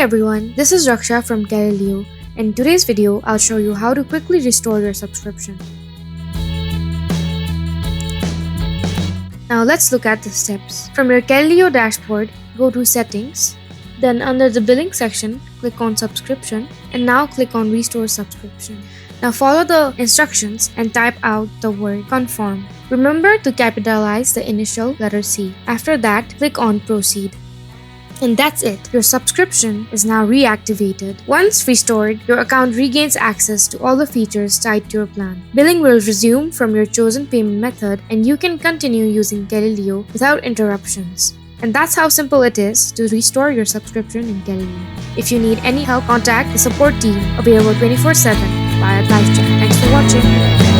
everyone, this is Raksha from Calilio. In today's video, I'll show you how to quickly restore your subscription. Now let's look at the steps. From your Calilio dashboard, go to Settings. Then under the Billing section, click on Subscription and now click on Restore Subscription. Now follow the instructions and type out the word Confirm. Remember to capitalize the initial letter C. After that, click on Proceed. And that's it. Your subscription is now reactivated. Once restored, your account regains access to all the features tied to your plan. Billing will resume from your chosen payment method and you can continue using Calilio without interruptions. And that's how simple it is to restore your subscription in Calilio. If you need any help, contact the support team available 24/7 via live chat. Thanks for watching.